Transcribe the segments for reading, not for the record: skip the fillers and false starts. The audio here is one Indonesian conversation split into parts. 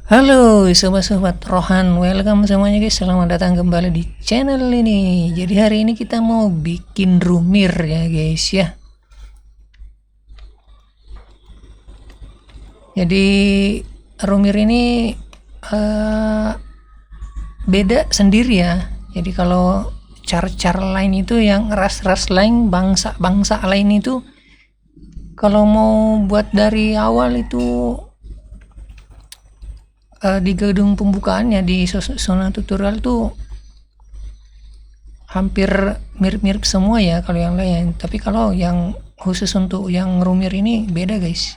Halo sobat-sobat Rohan, welcome semuanya guys. Selamat datang kembali di channel ini. Jadi hari ini kita mau bikin rumir ya guys ya. Jadi rumir ini beda sendiri ya. Jadi kalau cara-cara lain itu yang ras-ras lain, bangsa-bangsa lain itu kalau mau buat dari awal itu di gedung pembukaannya di zona tutorial tuh hampir mirip-mirip semua ya kalau yang lain, tapi kalau yang khusus untuk yang rumir ini beda guys.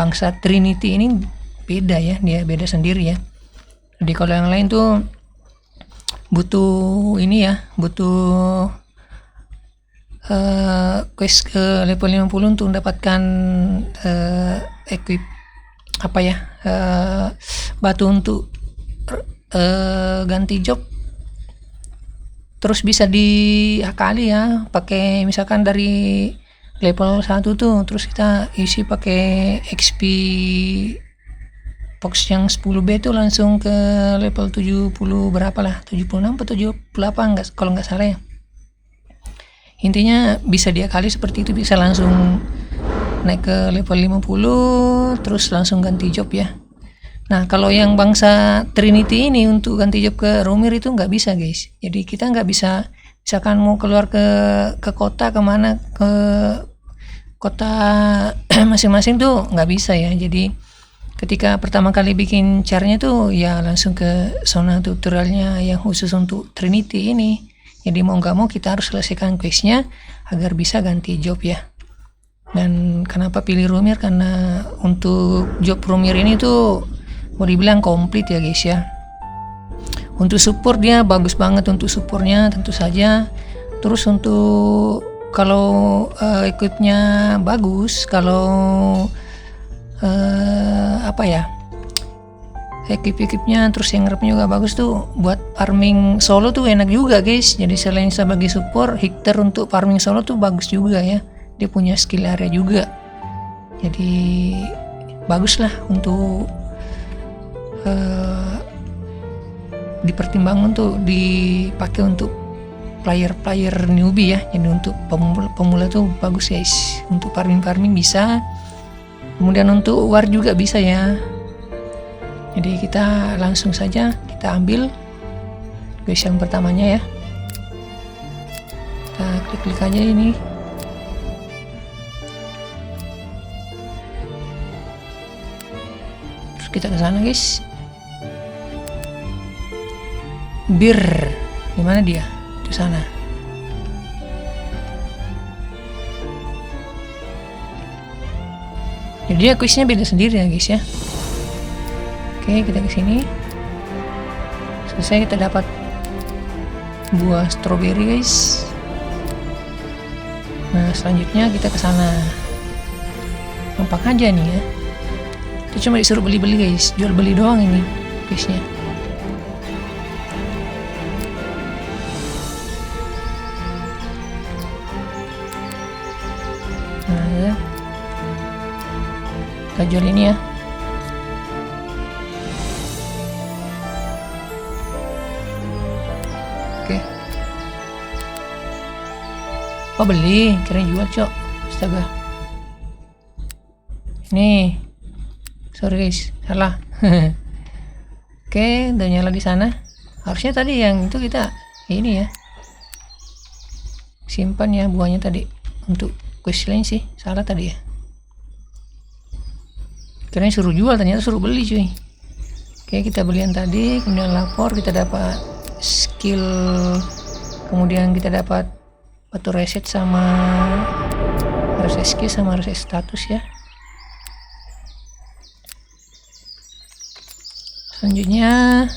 Bangsa Trinity ini beda ya, dia beda sendiri ya. Jadi kalau yang lain tuh butuh ini ya, butuh quest ke level 50 untuk mendapatkan equip apa ya, batu untuk ganti job. Terus bisa diakali ya, pakai misalkan dari level 1 tuh terus kita isi pakai XP box yang 10B tuh langsung ke level 70 berapa lah, 76 atau 78 enggak, kalau nggak salah ya. Intinya bisa diakali seperti itu, bisa langsung naik ke level 50 terus langsung ganti job ya. Nah kalau yang bangsa Trinity ini untuk ganti job ke rumir itu nggak bisa guys. Jadi kita nggak bisa, misalkan mau keluar ke kota kemana, ke kota masing-masing tuh nggak bisa ya. Jadi ketika pertama kali bikin caranya tuh ya langsung ke zona tutorialnya yang khusus untuk Trinity ini. Jadi mau nggak mau kita harus selesaikan questnya agar bisa ganti job ya. Dan kenapa pilih rumir, karena untuk job rumir ini tuh mau dibilang komplit ya guys ya. Untuk support dia bagus banget, untuk supportnya tentu saja. Terus untuk kalau equipnya bagus, kalau apa ya, equipnya terus yang repnya juga bagus tuh, buat farming solo tuh enak juga guys. Jadi selain sebagai support, Hector untuk farming solo tuh bagus juga ya, dia punya skill area juga. Jadi bagus lah untuk dipertimbangkan untuk dipakai untuk player newbie ya. Jadi untuk pemula tuh bagus guys, untuk farming bisa. Kemudian untuk war juga bisa ya. Jadi kita langsung saja kita ambil guys yang pertamanya ya. Kita klik aja ini. Terus kita ke sana guys. Bir, gimana dia? Di sana. Jadi dia quiznya beda sendiri ya guys ya. Oke, kita ke sini. Selesai, kita dapat buah strawberry guys. Nah, selanjutnya kita ke sana. Gampang aja nih ya. Kita cuma disuruh beli-beli guys, jual beli doang ini quiznya. Nah ya, kita jual ini ya. Oke. Oh beli, kira jual cok. Astaga. Nih, sorry guys, salah. Oke, udah nyala di sana. Harusnya tadi yang itu kita ini ya, simpan ya buahnya tadi untuk quest lain sih, salah tadi ya. Kirain suruh jual, ternyata suruh beli cuy. Oke, kita beli yang tadi, kemudian lapor, kita dapat skill, kemudian kita dapat batu reset sama reset skill sama reset status ya. Selanjutnya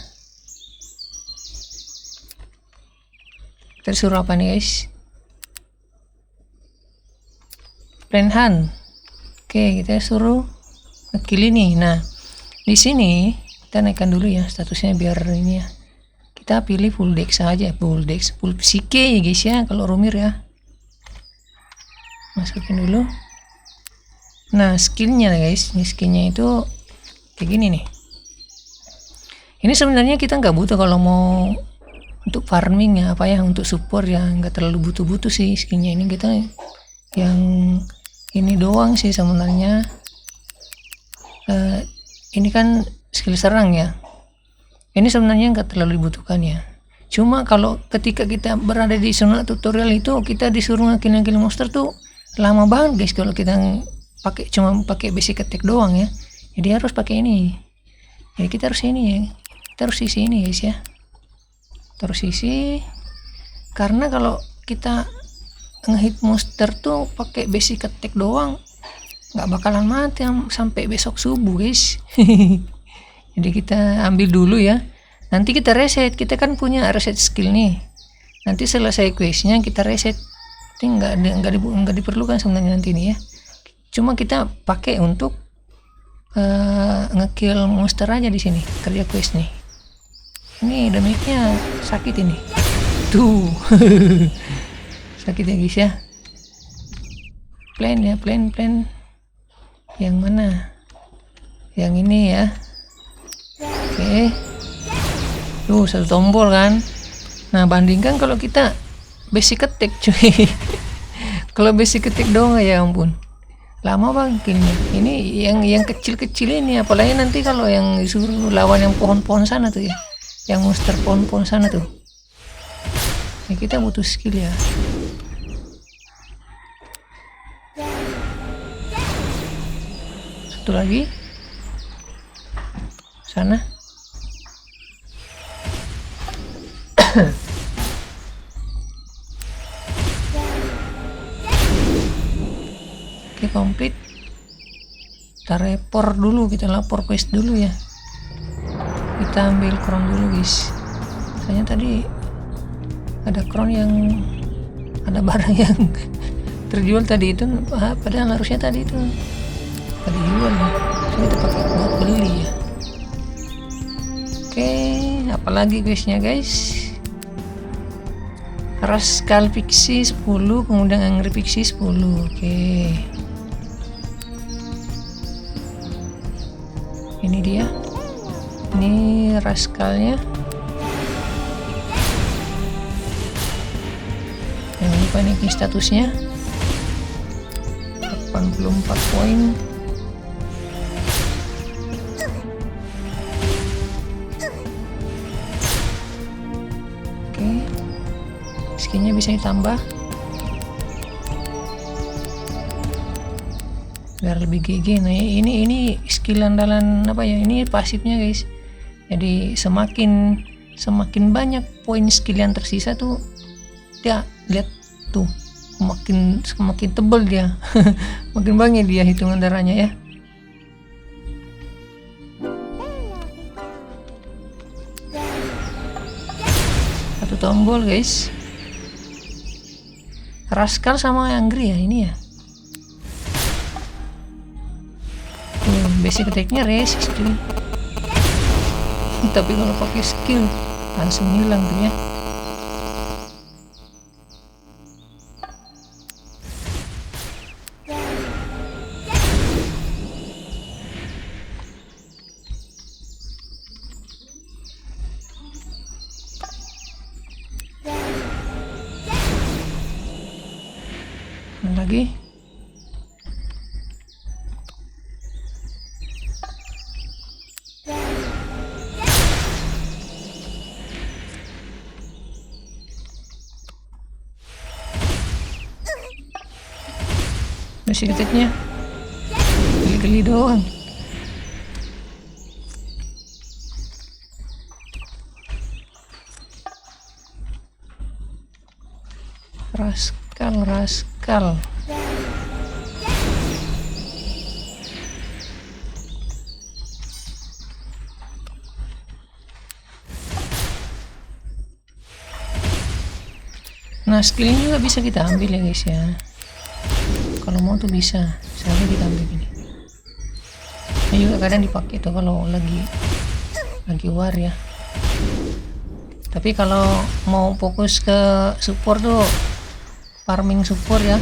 kita disuruh apa nih guys? Plan hunt. Oke, kita suruh ngekill ini. Nah, di sini kita naikkan dulu ya statusnya biar ini ya. Kita pilih full dex saja, full psyche ya guys ya kalau rumir ya. Masukin dulu. Nah, skillnya guys, ini skillnya itu kayak gini nih. Ini sebenarnya kita nggak butuh kalau mau untuk farming ya, apa ya, untuk support ya, nggak terlalu butuh sih skinnya. Ini kita yang ini doang sih sebenarnya. Ini kan skill serang ya, ini sebenarnya nggak terlalu dibutuhkan ya. Cuma kalau ketika kita berada di zona tutorial itu, kita disuruh ngekill monster tuh lama banget guys kalau kita cuma pakai basic attack doang ya. Jadi harus pakai ini. Jadi kita harus ini ya. Kita harus isi ini guys ya. Terus isi, karena kalau kita ngehit monster tuh pakai basic attack doang nggak bakalan mati sampai besok subuh guys. Jadi kita ambil dulu ya, nanti kita reset. Kita kan punya reset skill nih, nanti selesai questnya kita reset. Ini nggak diperlukan sebenarnya nanti ini ya, cuma kita pakai untuk ngekill monster aja di sini, kerja quest nih. Ini damage-nya sakit ini tuh. Sakit ya guys ya. Plan ya, plan yang mana, yang ini ya. Oke, tuh satu tombol kan. Nah bandingkan kalau kita basic attack cuy. Kalau basic attack doang ya ampun lama bang killnya. Ini yang kecil-kecil ini, apalagi nanti kalau yang disuruh lawan yang pohon-pohon sana tuh ya, yang monster pohon-pohon sana tuh ya, kita butuh skill ya. Satu lagi sana. Oke, komplit. Kita report dulu, kita lapor quest dulu ya. Kita ambil crown dulu guys. Soalnya tadi ada crown yang ada barang yang terjual tadi itu, padahal harusnya tadi itu tadi jual ya. Kita pakai buat beli ya. Oke, apalagi questnya guys. Rascal Pixie 10, kemudian Angry Pixie 10. Oke. Ini dia. Ini Rascalnya. Jangan lupa naikin statusnya. 84 poin. Oke. Skinnya bisa ditambah biar lebih GG. Nah ini skill andalan apa ya, ini pasifnya guys. Jadi semakin banyak poin skill yang tersisa tuh dia, lihat tuh semakin tebal dia. Makin banyak dia hitungan darahnya ya. Satu tombol guys. Rascal sama Angry ya ini ya. Basic attack-nya resist cuy. Tapi kalau pakai skill langsung hilang tuh ya. Lagi masih detiknya geli-geli doang. Rascal nah skill ini juga bisa kita ambil ya guys ya, kalau mau tuh bisa kita ambil ini juga kadang dipakai tuh kalau lagi war ya. Tapi kalau mau fokus ke support tuh, farming support ya,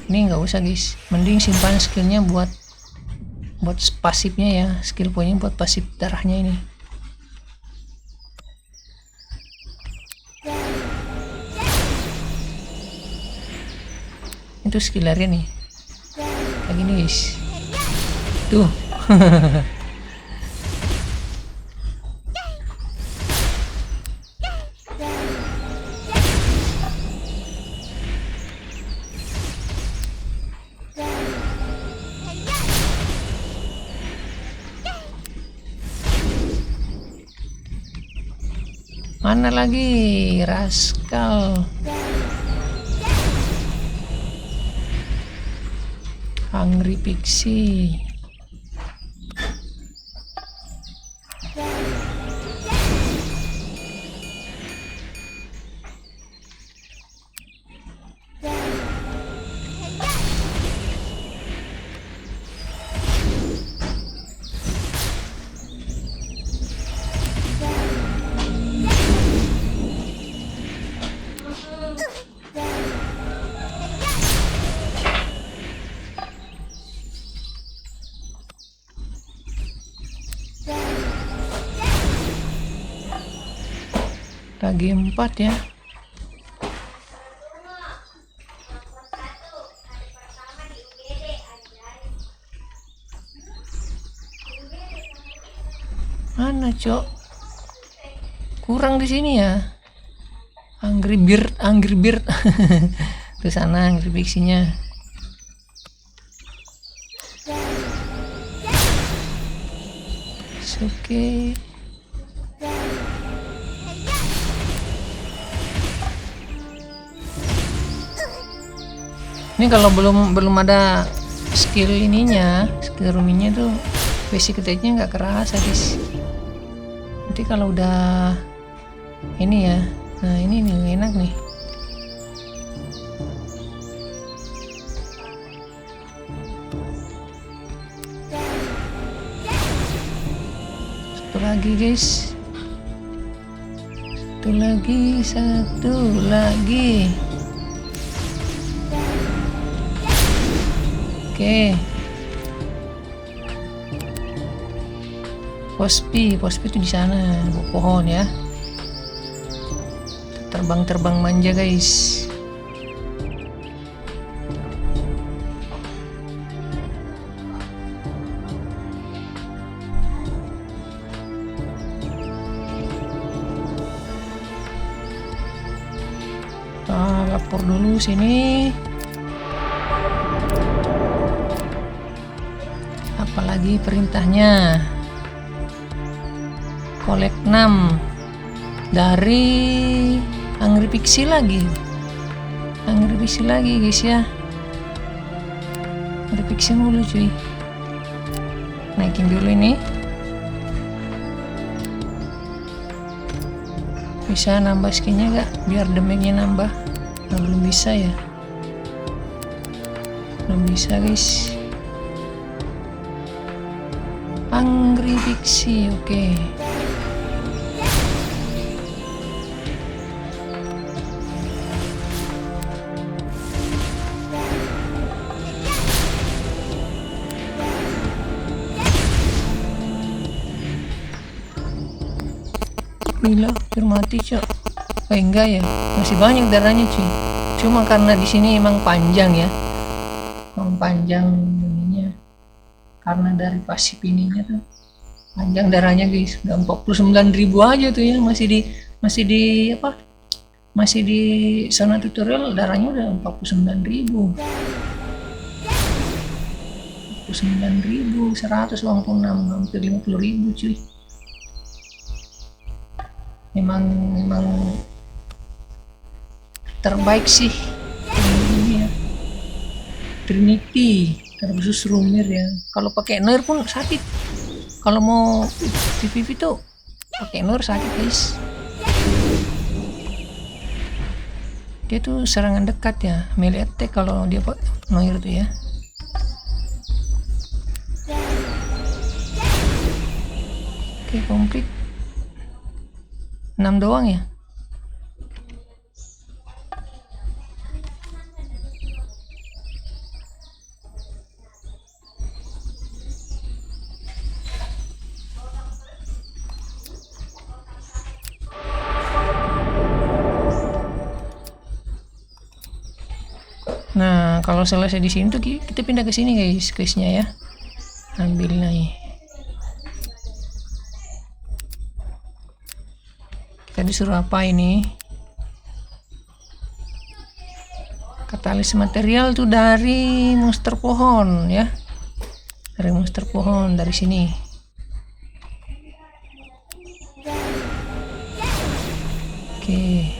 ini nggak usah guys, mending simpan skillnya buat pasifnya ya, skill poinnya buat pasif darahnya ini. tuh skill area nih. Kayak gini guys. Tuh. Mana lagi Rascal, Hungry Pixie. Lagi 4 ya. Mana cok? Kurang di sini ya. Angry Bird. Ke sana Angry Pixie-nya. Oke. Ini kalau belum ada skill ininya, skill ruminya tuh basic attack-nya nggak kerasa guys. Nanti kalau udah ini ya, nah ini nih enak nih. Satu lagi guys, satu lagi. Oke. Pospi itu di sana, di pohon ya. Terbang manja guys. Lapor dulu sini. Apalagi perintahnya, collect 6 dari Hungry Pixie lagi guys ya. Hungry Pixie mulu cuy. Naikin dulu ini, bisa nambah skinnya gak biar damage-nya nambah? Nah, belum bisa ya, belum bisa guys. Hungry Pixie, oke. Gila, hampir mati cok. Enggak ya, masih banyak darahnya cuy. Cuma karena di sini emang panjang ya, emang panjang ininya. Karena dari pasif ininya tuh panjang darahnya guys. Udah 49.000 aja tuh ya, masih di zona tutorial darahnya udah 49.000. 49.186, hampir 50.000 cuy. Memang terbaik sih ini ya, Trinity terkhusus Rumir ya. Kalau pakai Nur pun sakit. Kalau mau PvP tuh pakai Nur sakit guys. Dia tuh serangan dekat ya, melee attack kalau dia pakai Nur tuh ya. Oke, komplit 6 doang ya. Nah, Nah kalau selesai di sini tuh kita pindah ke sini guys, questnya ya. Ambil nih. Kita disuruh apa ini? Katalis material tuh dari monster pohon ya. Dari monster pohon dari sini. Oke.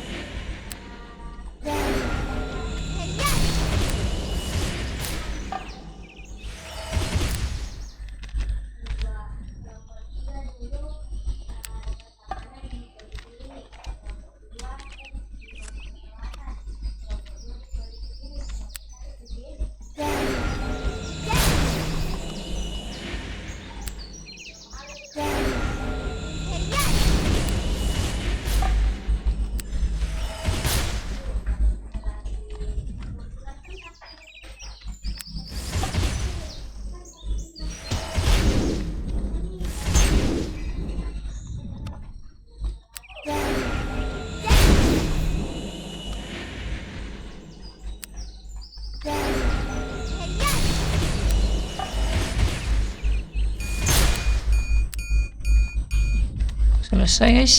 Selesai guys,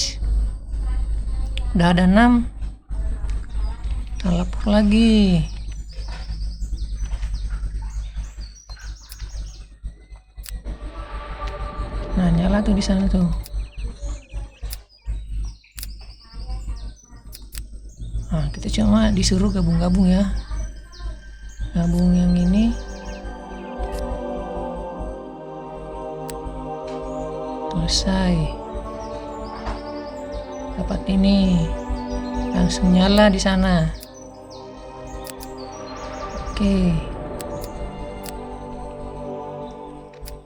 udah ada 6. Kita lapor lagi. Nah nyala tuh di sana tuh. Nah kita cuma disuruh gabung-gabung ya, gabung yang ini. Selesai. Dapat ini, langsung nyala di sana. Oke,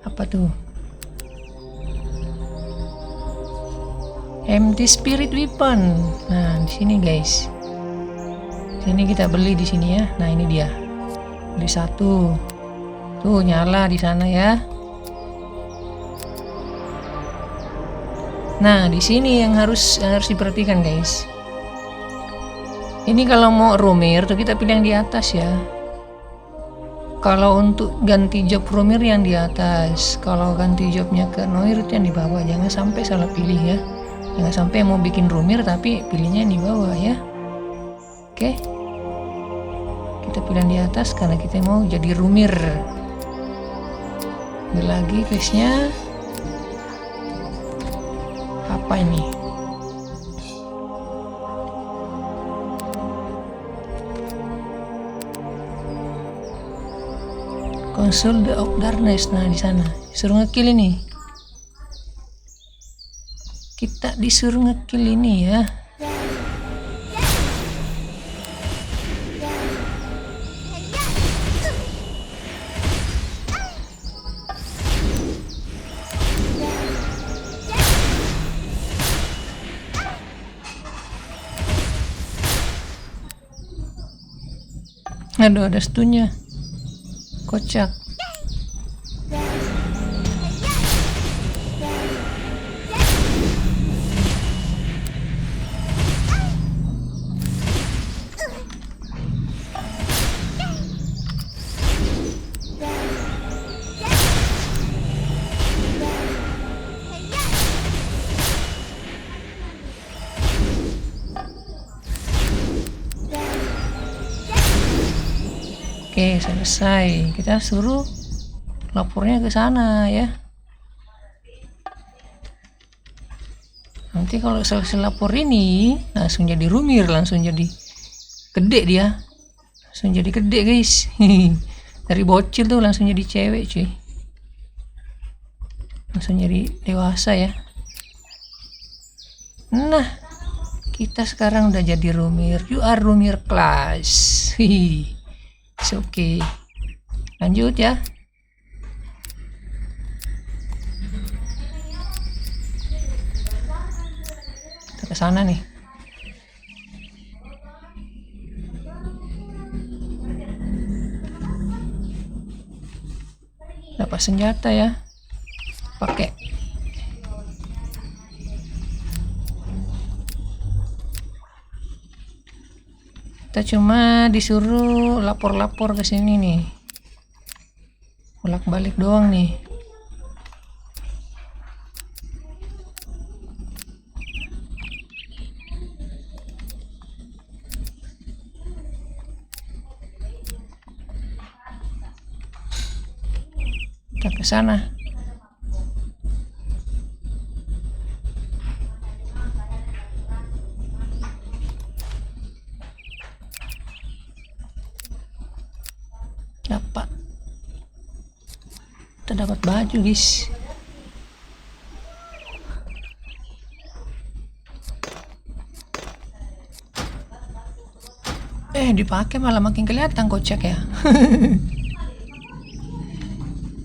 apa tuh? Empty Spirit Weapon. Nah di sini guys, sini kita beli di sini ya. Nah ini dia, beli 1 tuh nyala di sana ya. Nah, di sini yang harus diperhatikan, guys. Ini kalau mau Romir tuh kita pilih yang di atas ya. Kalau untuk ganti job Romir yang di atas, kalau ganti jobnya ke Noir itu yang di bawah. Jangan sampai salah pilih ya. Jangan sampai mau bikin Romir tapi pilihnya yang di bawah ya. Oke. Kita pilih yang di atas karena kita mau jadi Romir. Ambil lagi questnya. Apa ini? Console of Darkness. Nah di sana suruh ngekill ini. Kita disuruh ngekill ini ya. Aduh ada stunnya, kocak. Oke selesai, kita suruh lapornya ke sana ya. Nanti kalau selesai lapor ini langsung jadi Romir, langsung jadi gede dia, langsung jadi gede guys. Dari bocil tuh langsung jadi cewek cuy, langsung jadi dewasa ya. Nah kita sekarang udah jadi Romir, you are Romir class. Oke, lanjut ya. Kita ke sana nih. Dapat senjata ya. Pakai. Kita Kita cuma disuruh lapor-lapor ke sini nih, bolak-balik doang nih. Kita ke sana. Kita dapat baju guys. Dipakai malah makin kelihatan kocak ya.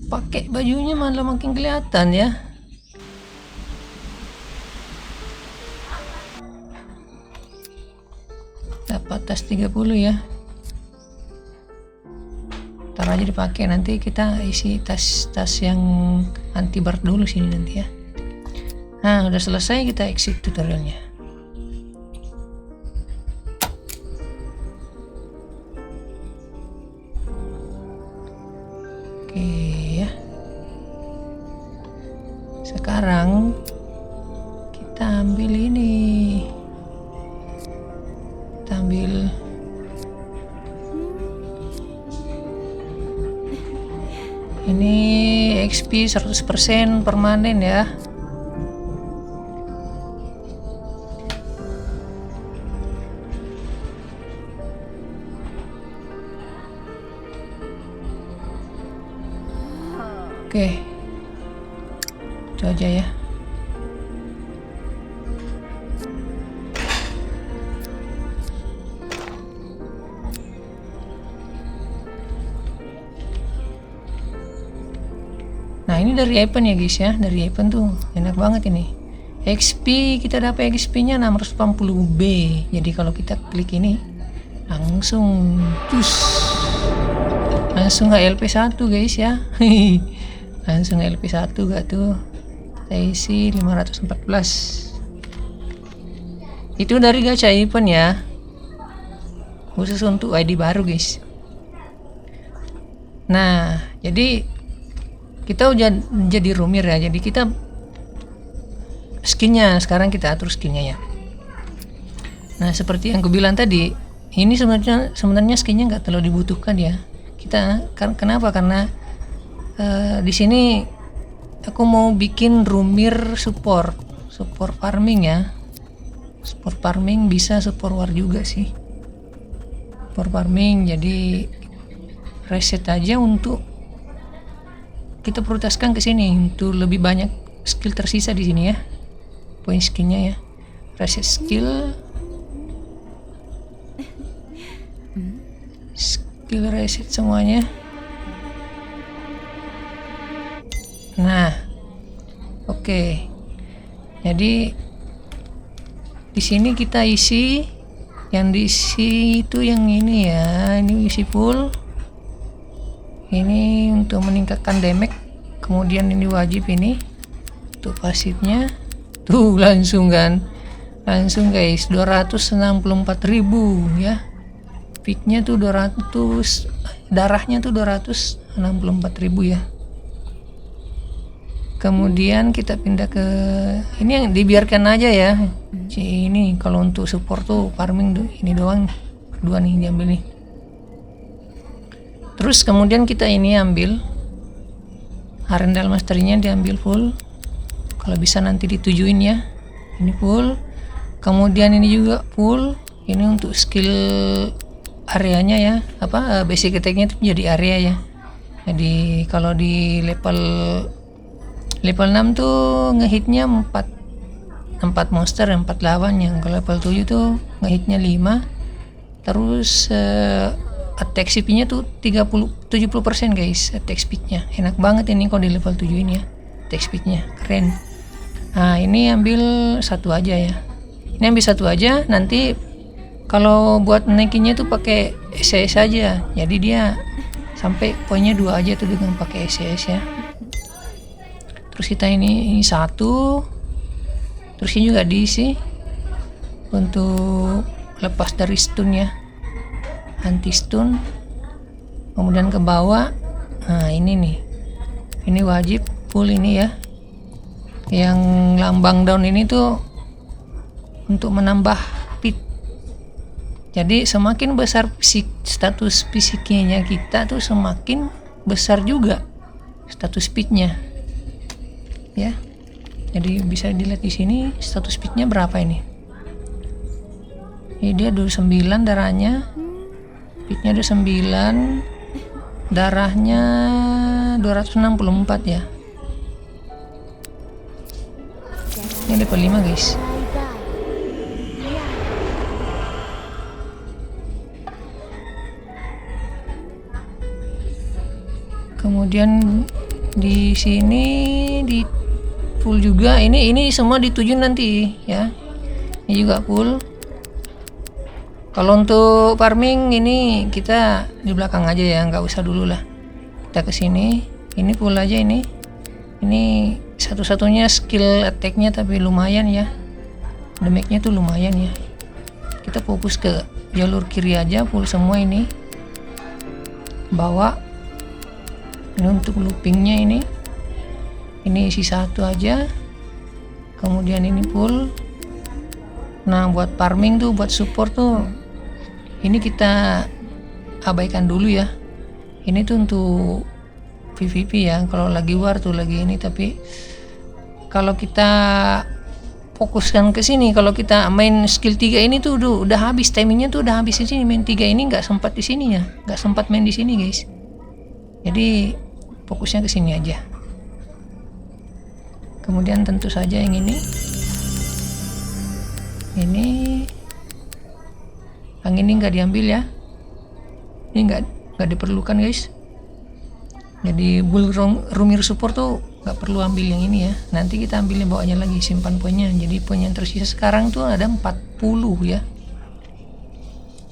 Pakai bajunya malah makin kelihatan ya. Dapat tas 30 ya. Ntar aja dipakai, nanti kita isi tas yang anti bar dulu sini nanti ya. Nah, udah selesai, kita exit tutorialnya. Oke ya. Sekarang kita ambil ini. Kita ambil ini XP 100% permanen ya. Oke, itu aja ya. Nah, ini dari Ipen ya guys ya, dari Ipen tuh enak banget ini. XP kita dapat XP-nya 680B. Jadi kalau kita klik ini langsung langsung HLP1 guys ya. Langsung LP1 gak tuh. Kita isi 514. Itu dari gacha Ipen ya. Khusus untuk ID baru guys. Nah, jadi kita udah jadi rumir ya, jadi kita skinnya sekarang kita atur skinnya ya. Nah, seperti yang aku bilang tadi, ini sebenarnya skinnya nggak terlalu dibutuhkan ya. Kita kenapa? Karena di sini aku mau bikin rumir support farming ya. Support farming bisa support war juga sih. Support farming, jadi reset aja untuk kita prioritaskan ke sini untuk lebih banyak skill tersisa di sini ya. Poin skillnya ya. Reset skill. Skill reset semuanya. Nah, oke. Jadi di sini kita isi, yang diisi itu yang ini ya. Ini isi full. Ini untuk meningkatkan damage, kemudian ini wajib ini untuk pasifnya tuh langsung guys 264.000 ya, fitnya tuh 200, darahnya tuh 264.000 ya. Kemudian kita pindah ke ini yang dibiarkan aja ya. Ini kalau untuk support tuh farming tuh ini doang, dua nih diambil nih. Terus kemudian kita ini ambil Arendelle Mastery-nya, diambil full. Kalau bisa nanti ditujuin ya. Ini full. Kemudian ini juga full. Ini untuk skill areanya ya. Basic attack-nya itu jadi area ya. Jadi kalau di level 6 tuh ngehitnya 4 monster, 4 lawan. Yang kalau level 7 tuh ngehitnya 5. Terus attack speed-nya tuh 70% guys, attack speed-nya. Enak banget ini kalau di level 7 ini ya. Attack speed-nya keren. Nah, ini ambil satu aja ya. Ini ambil satu aja, nanti kalau buat naikinnya tuh pakai SS aja. Jadi dia sampai poinnya 2 aja tuh dengan pakai SS ya. Terus kita ini satu. Terus ini juga diisi untuk lepas dari stun ya. anti stun. Kemudian ke bawah, nah ini nih, ini wajib full ini ya, yang lambang down ini tuh untuk menambah pit. Jadi semakin besar status fisiknya kita tuh semakin besar juga status speednya ya. Jadi bisa dilihat di sini status speednya berapa ini. Ini dia 29 darahnya, speednya 29, darahnya 264 ya. Ini level 5 guys. Kemudian di sini di full juga, ini semua dituju nanti ya. Ini juga full. Kalau untuk farming ini kita di belakang aja ya, nggak usah dulu lah. Kita ke sini, ini full aja ini. Ini satu-satunya skill attack-nya tapi lumayan ya. Damage-nya tuh lumayan ya. Kita fokus ke jalur kiri aja, full semua ini. Bawa. Ini untuk loopingnya ini isi satu aja, kemudian ini full. Nah buat farming tuh, buat support tuh ini kita abaikan dulu ya. Ini tuh untuk PVP ya, kalau lagi war tuh lagi ini. Tapi kalau kita fokuskan ke sini, kalau kita main skill 3 ini tuh udah habis timingnya tuh, udah habis di sini. Main 3 ini nggak sempat di sini ya, nggak sempat main di sini guys. Jadi fokusnya ke sini aja. Kemudian tentu saja yang ini yang ini nggak diambil ya. Ini nggak diperlukan guys. Jadi bull rumir support tuh nggak perlu ambil yang ini ya. Nanti kita ambilnya bawahnya lagi, simpan poinnya. Jadi poin yang tersisa sekarang tuh ada 40 ya.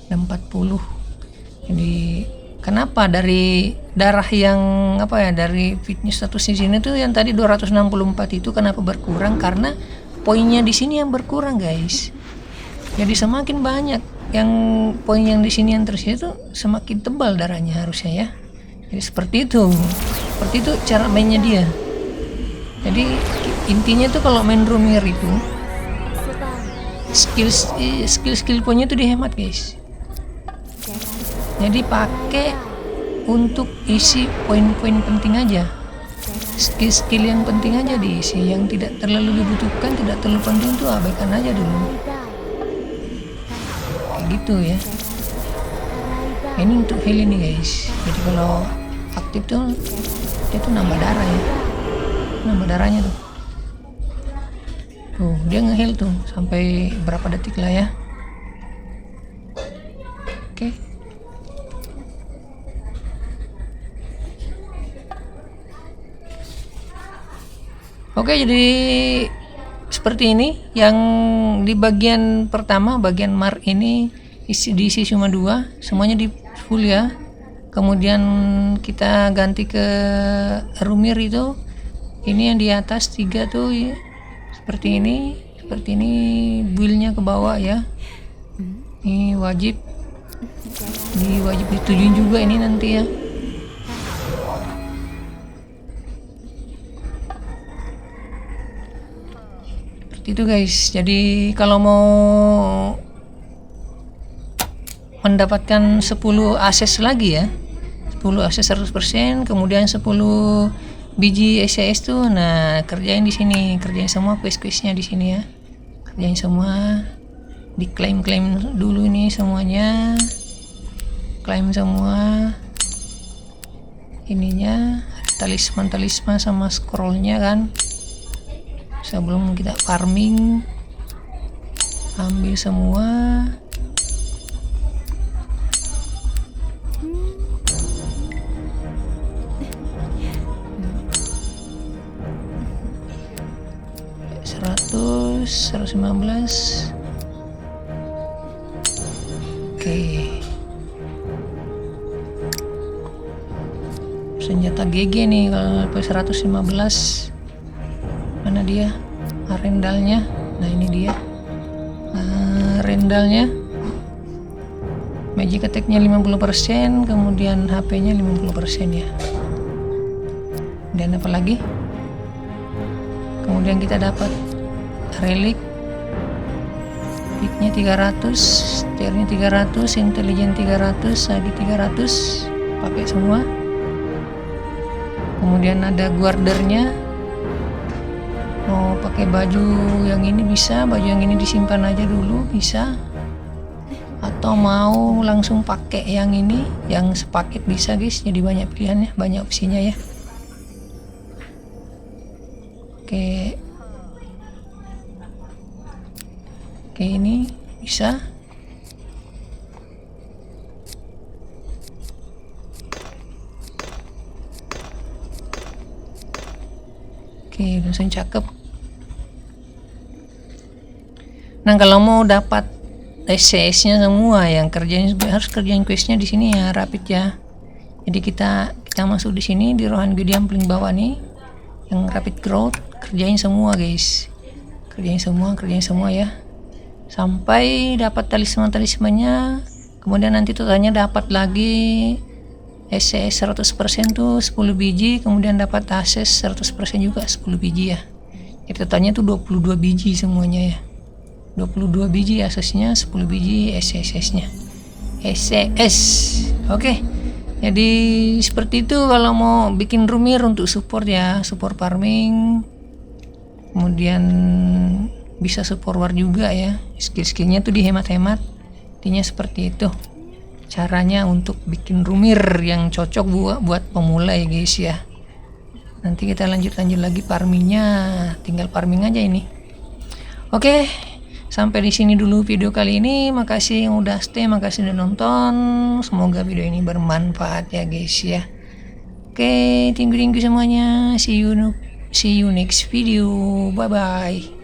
Ada 40. Jadi kenapa dari darah yang dari fitness status di sini tuh yang tadi 264 itu kenapa berkurang? Karena poinnya di sini yang berkurang guys. Jadi semakin banyak yang poin yang di sini yang tersisa tuh semakin tebal darahnya harusnya ya. Jadi seperti itu cara mainnya dia. Jadi intinya tuh kalau main Rumir itu skill poinnya tuh dihemat guys. Jadi pakai untuk isi poin-poin penting aja, skill yang penting aja diisi, yang tidak terlalu dibutuhkan, tidak terlalu penting tuh abaikan aja dulu, kayak gitu ya. Ini untuk heal ini guys. Jadi kalau aktif tuh dia tuh nambah darah ya, nambah darahnya tuh. Tuh dia nge-heal tuh sampai berapa detik lah ya. Oke. Oke, jadi seperti ini yang di bagian pertama, bagian mark ini diisi cuma 2, semuanya di full ya. Kemudian kita ganti ke Rumir itu, ini yang di atas 3 tuh ya. Seperti ini build-nya ke bawah ya. Ini wajib ditujuin juga ini nanti ya. Itu guys. Jadi kalau mau mendapatkan 10 akses lagi ya, 10 akses 100%, kemudian 10 biji SCS tuh, nah kerjain di sini, kerjain semua quest-questnya di sini ya, kerjain semua, diklaim dulu ini semuanya, klaim semua ininya, talisman sama scrollnya kan. Sebelum kita farming, ambil semua. Seratus 115. Oke. Senjata GG nih kalau level 115. Mana dia rendalnya? Nah ini dia rendalnya. Magic attack-nya 50%, kemudian HP-nya 50% ya. Dan apa lagi? Kemudian kita dapat relic, pick-nya 300, tier-nya 300, intelligent 300, ID 300, pakai semua. Kemudian ada guardernya, mau pakai baju yang ini bisa, baju yang ini disimpan aja dulu bisa, atau mau langsung pakai yang ini, yang sepaket bisa guys. Jadi banyak pilihannya, banyak opsinya ya. Oke, ini bisa. Oke, langsung cakep. Nah, kalau mau dapat SCS-nya semua, yang kerjain harus kerjain quest-nya di sini ya, rapid ya. Jadi kita masuk di sini di Rohan Guardian paling bawah nih, yang rapid growth, kerjain semua guys. Kerjain semua ya. Sampai dapat talisman-talismannya. Kemudian nanti totalnya dapat lagi SCS 100% tuh 10 biji, kemudian dapat akses 100% juga 10 biji ya. Jadi totalnya tuh 22 biji semuanya ya. 22 biji aksesnya, 10 biji SCS-nya. SCS. Oke. Jadi seperti itu kalau mau bikin Rumir untuk support ya, support farming. Kemudian bisa support war juga ya. Skill-skillnya tuh dihemat-hemat. Intinya seperti itu caranya untuk bikin Rumir yang cocok buat pemula ya guys ya. Nanti kita lanjut lagi farmingnya, tinggal farming aja ini. Oke, sampai di sini dulu video kali ini. Makasih yang udah stay, makasih udah nonton. Semoga video ini bermanfaat ya guys ya. Oke, thank you semuanya. See you next video. Bye bye.